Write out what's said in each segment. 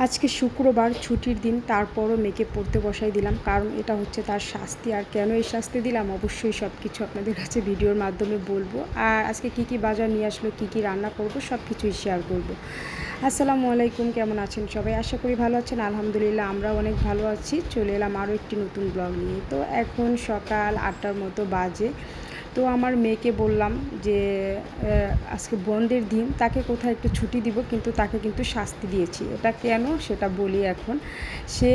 আজকে শুক্রবার ছুটির দিন, তারপরও মেয়েকে পড়তে বসাই দিলাম, কারণ এটা হচ্ছে তার শাস্তি। আর কেন এই শাস্তি দিলাম অবশ্যই সব কিছু আপনাদের কাছে ভিডিওর মাধ্যমে বলবো। আর আজকে কি কি বাজার নিয়ে আসলো, কি কি রান্না করব, সব কিছুই শেয়ার করব। আসসালামু আলাইকুম, কেমন আছেন সবাই? আশা করি ভালো আছেন। আলহামদুলিল্লাহ আমরাও অনেক ভালো আছি। চলে এলাম আরও একটি নতুন ব্লগ নিয়ে। তো এখন সকাল 8টার মতো বাজে। তো আমার মেয়েকে বললাম যে আজকে বন্ধের দিন, তাকে কোথায় একটু ছুটি দিব, কিন্তু তাকে কিন্তু শাস্তি দিয়েছি। এটা কেন সেটা বলি এখন। সে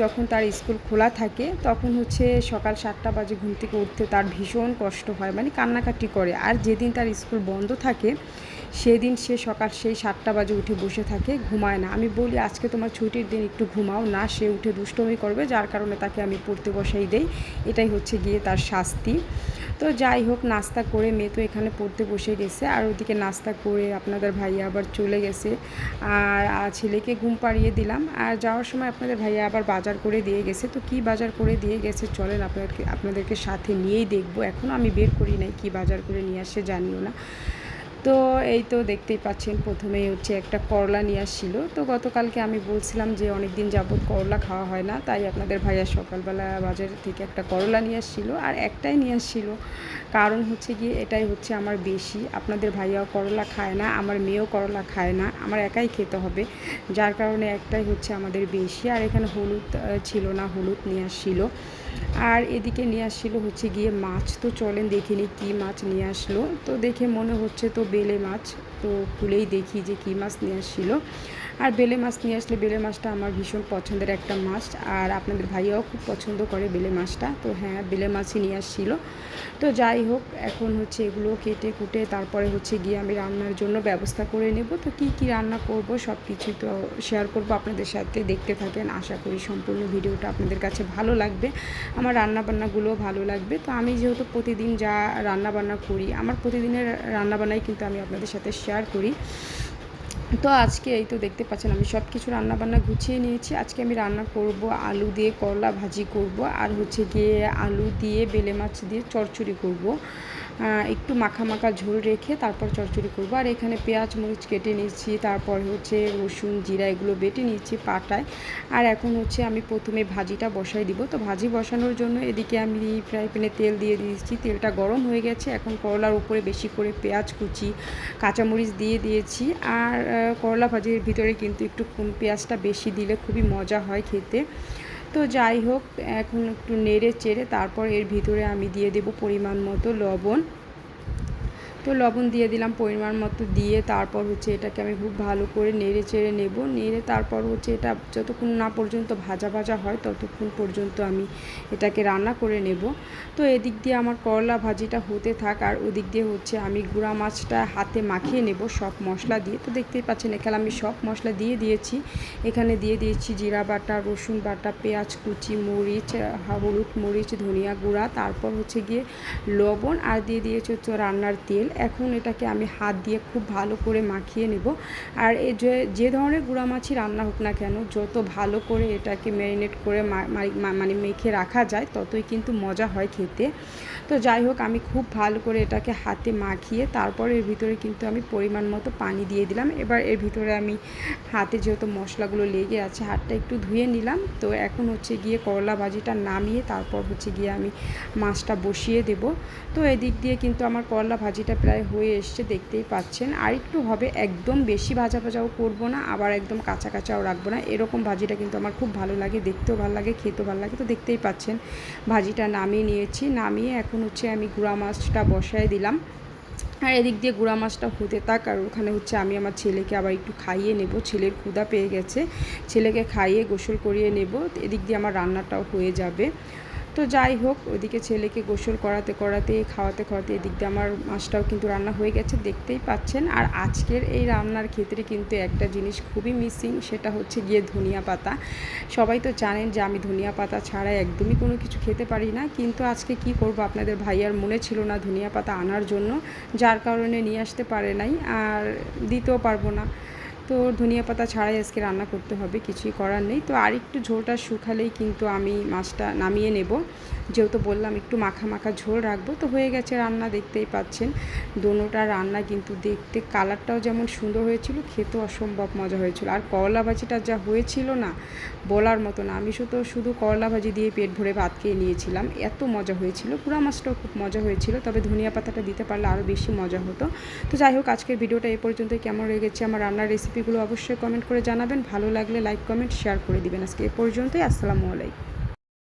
যখন তার স্কুল খোলা থাকে তখন হচ্ছে সকাল 7টা বাজে ঘুম থেকে উঠতে তার ভীষণ কষ্ট হয়, কান্নাকাটি করে। আর যেদিন তার স্কুল বন্ধ থাকে সেদিন সে সকাল সেই 7টা বাজে উঠে বসে থাকে, ঘুমায় না। আমি বলি আজকে তোমার ছুটির দিন, একটু ঘুমাও না। সে উঠে দুষ্টমি করবে, যার কারণে তাকে আমি পড়তে বসাই দেই। এটাই হচ্ছে গিয়ে তার শাস্তি। তো যাই হোক, নাস্তা করে মেয়ে তো এখানে পড়তে বসে গেছে, আর ওইদিকে নাস্তা করে আপনাদের ভাইয়া আবার চলে গেছে। আর ছেলেকে ঘুম পাড়িয়ে দিলাম। আর যাওয়ার সময় আপনাদের ভাইয়া আবার বাজার করে দিয়ে গেছে। তো কি বাজার করে দিয়ে গেছে চলেন আপনাদেরকে সাথে নিয়েই দেখবো। এখনও আমি বের করি নাই কি বাজার করে নিয়ে আসে, জানিও না। তো এই তো দেখতেই পাচ্ছেন, প্রথমেই হচ্ছে একটা করলা নিয়ে আসছিল। তো গতকালকে আমি বলছিলাম যে অনেক দিন যাবত করলা খাওয়া হয় না, তাই আপনাদের ভাইয়া সকালবেলা বাজার থেকে একটা করলা নিয়ে আসছিল। আর একটাই নিয়ে আসছিল, কারণ হচ্ছে গিয়ে এটাই হচ্ছে আমার বেশি। আপনাদের ভাইয়াও করলা খায় না, আমার মেয়েও করলা খায় না, আমার একাই খেতে হবে, যার কারণে একটাই হচ্ছে আমাদের বেশি। আর এখানে হলুদ ছিল না, হলুদ নিয়ে আসছিল। আর এদিকে নিয়ে আসছিল হচ্ছে গিয়ে মাছ। তো চলেন দেখিনি কী মাছ নিয়ে আসলো। তো দেখে মনে হচ্ছে তো বেলে মাছ। তো খুলেই দেখি যে কী মাছ নিয়ে আসছিল। আর বেলে মাছ নিয়ে আসলে, বেলে মাছটা আমার ভীষণ পছন্দের একটা মাছ, আর আপনাদের ভাইয়াও খুব পছন্দ করে বেলে মাছটা। তো হ্যাঁ, বেলে মাছই নিয়ে আসছিল। তো যাই হোক, এখন হচ্ছে এগুলো কেটে কুটে তারপরে হচ্ছে গিয়ে আমি রান্নার জন্য ব্যবস্থা করে নেব। তো কী কী রান্না করব সব কিছুই তো শেয়ার করব আপনাদের সাথে, দেখতে থাকেন। আশা করি সম্পূর্ণ ভিডিওটা আপনাদের কাছে ভালো লাগবে, আমার রান্নাবান্নাগুলোও ভালো লাগবে। তো আমি যেহেতু প্রতিদিন যা রান্নাবান্না করি, আমার প্রতিদিনের রান্নাবান্নাই কিন্তু আমি আপনাদের সাথে শেয়ার করি। তো আজকে এই তো দেখতে পাচ্ছেন, আমি সব কিছু রান্নাবান্না গুছিয়ে নিয়েছি। আজকে আমি রান্না করব আলু দিয়ে করলা ভাজি করব, আর হচ্ছে গিয়ে আলু দিয়ে বেলে মাছ দিয়ে চচ্চড়ি করব। একটু মাখা মাখা ঝোল রেখে তারপর চচ্চড়ি করব। আর এখানে পেঁয়াজ মরিচ কেটে নিয়েছি, তারপর হচ্ছে রসুন জিরা এগুলো বেটে নিয়েছি পাটায়। আর এখন হচ্ছে আমি প্রথমে ভাজিটা বসাই দিব। তো ভাজি বসানোর জন্য এদিকে আমি ফ্রাই প্যানে তেল দিয়ে দিয়েছি, তেলটা গরম হয়ে গেছে। এখন করলার উপরে বেশি করে পেঁয়াজ কুচি, কাঁচামরিচ দিয়ে দিয়েছি। আর করলা ভাজির ভিতরে কিন্তু একটু পেঁয়াজটা বেশি দিলে খুবই মজা হয় খেতে। তো যাই হোক, এখন একটু নেড়ে চেড়ে তারপর এর ভিতরে আমি দিয়ে দেব পরিমাণ মতো লবণ। তো লবণ দিয়ে দিলাম পরিমাণ মতো, দিয়ে তারপর হচ্ছে এটাকে আমি খুব ভালো করে নেড়ে চেড়ে নেব। নেড়ে তারপর হচ্ছে এটা যতক্ষণ না পর্যন্ত ভাজা ভাজা হয় ততক্ষণ পর্যন্ত আমি এটাকে রান্না করে নেব। তো এদিক দিয়ে আমার করলা ভাজিটা হতে থাক, আর ওদিক দিয়ে হচ্ছে আমি গুঁড়া মাছটা হাতে মাখিয়ে নেব সব মশলা দিয়ে। তো দেখতেই পাচ্ছেন, এখানে আমি সব মশলা দিয়ে দিয়েছি। এখানে দিয়ে দিয়েছি জিরা বাটা, রসুন বাটা, পেঁয়াজ কুচি, মরিচ, হলুদ মরিচ, ধনিয়া গুঁড়া, তারপর হচ্ছে গিয়ে লবণ, আর দিয়ে দিয়েছি হচ্ছে রান্নার তেল। এখন এটাকে আমি হাত দিয়ে খুব ভালো করে মাখিয়ে নেব। আর যে ধরনের গুঁড়া মাছই রান্না হোক না কেন, যত ভালো করে এটাকে ম্যারিনেট করে মেখে রাখা যায় ততই কিন্তু মজা হয় খেতে। তো যাই হোক, আমি খুব ভালো করে এটাকে হাতে মাখিয়ে তারপর এর ভিতরে কিন্তু আমি পরিমাণ মতো পানি দিয়ে দিলাম। এবার এর ভিতরে আমি হাতে যেহেতু মশলাগুলো লেগে আছে, হাতটা একটু ধুয়ে নিলাম। তো এখন হচ্ছে গিয়ে করলা ভাজিটা নামিয়ে তারপর হচ্ছে গিয়ে আমি মাছটা বসিয়ে দেব। তো এদিক দিয়ে কিন্তু আমার করলা ভাজিটা প্রায় হয়ে এসছে, দেখতেই পাচ্ছেন। আর একটু হবে, একদম বেশি ভাজা ভাজাও করব না, আবার একদম কাঁচা কাঁচাও রাখবো না। এরকম ভাজিটা কিন্তু আমার খুব ভালো লাগে, দেখতেও ভালো লাগে, খেতেও ভালো লাগে। তো দেখতেই পাচ্ছেন ভাজিটা নামিয়ে নিয়েছি। নামিয়ে এখন হচ্ছে আমি গুঁড়া মাছটা বসায় দিলাম। আর এদিক দিয়ে গুঁড়া মাছটা হতে থাক, আর ওখানে হচ্ছে আমি আমার ছেলেকে আবার একটু খাইয়ে নেব। ছেলের ক্ষুধা পেয়ে গেছে, ছেলেকে খাইয়ে গোসল করিয়ে নেব। এদিক দিয়ে আমার রান্নাটাও হয়ে যাবে। তো যাই হোক, ওইদিকে ছেলেকে গোসল করাতে করাতে খাওয়াতে খাওয়াতে এদিক দিয়ে আমার মাছটাও কিন্তু রান্না হয়ে গেছে, দেখতেই পাচ্ছেন। আর আজকের এই রান্নার ক্ষেত্রে কিন্তু একটা জিনিস খুবই মিসিং, সেটা হচ্ছে গিয়ে ধনিয়া পাতা। সবাই তো জানেন যে আমি ধনিয়া পাতা ছাড়া একদমই কোনো কিছু খেতে পারি না, কিন্তু আজকে কি করব, আপনাদের ভাইয়ার মনে ছিল না ধনিয়া পাতা আনার জন্য, যার কারণে নিয়ে আসতে পারে নাই, আর দিতেও পারবো না। তো ধনিয়া পাতা ছাড়াই আজকে রান্না করতে হবে, কিছুই করার নেই। তো আর একটু ঝোলটা শুকালেই কিন্তু আমি মাছটা নামিয়ে নেব, যেহেতু বললাম একটু মাখা মাখা ঝোল রাখবো। তো হয়ে গেছে রান্না, দেখতেই পাচ্ছেন দোনোটা রান্না কিন্তু দেখতে কালারটাও যেমন সুন্দর হয়েছিল, খেতেও অসম্ভব মজা হয়েছিল। আর করলা ভাজিটা যা হয়েছিল না, বলার মতো না। আমি শুধু করলা ভাজি দিয়ে পেট ভরে ভাত খেয়ে নিয়েছিলাম, এত মজা হয়েছিল। পুরা মাছটাও খুব মজা হয়েছিল, তবে ধনিয়া পাতাটা দিতে পারলে আরও বেশি মজা হতো। তো যাই হোক, আজকের ভিডিওটা এই পর্যন্তই। কেমন লেগেছে আমার রান্নার রেসিপিগুলো অবশ্যই কমেন্ট করে জানাবেন। ভালো লাগলে লাইক, কমেন্ট, শেয়ার করে দিবেন। আজকে এ পর্যন্তই। আসসালামু আলাইকুম।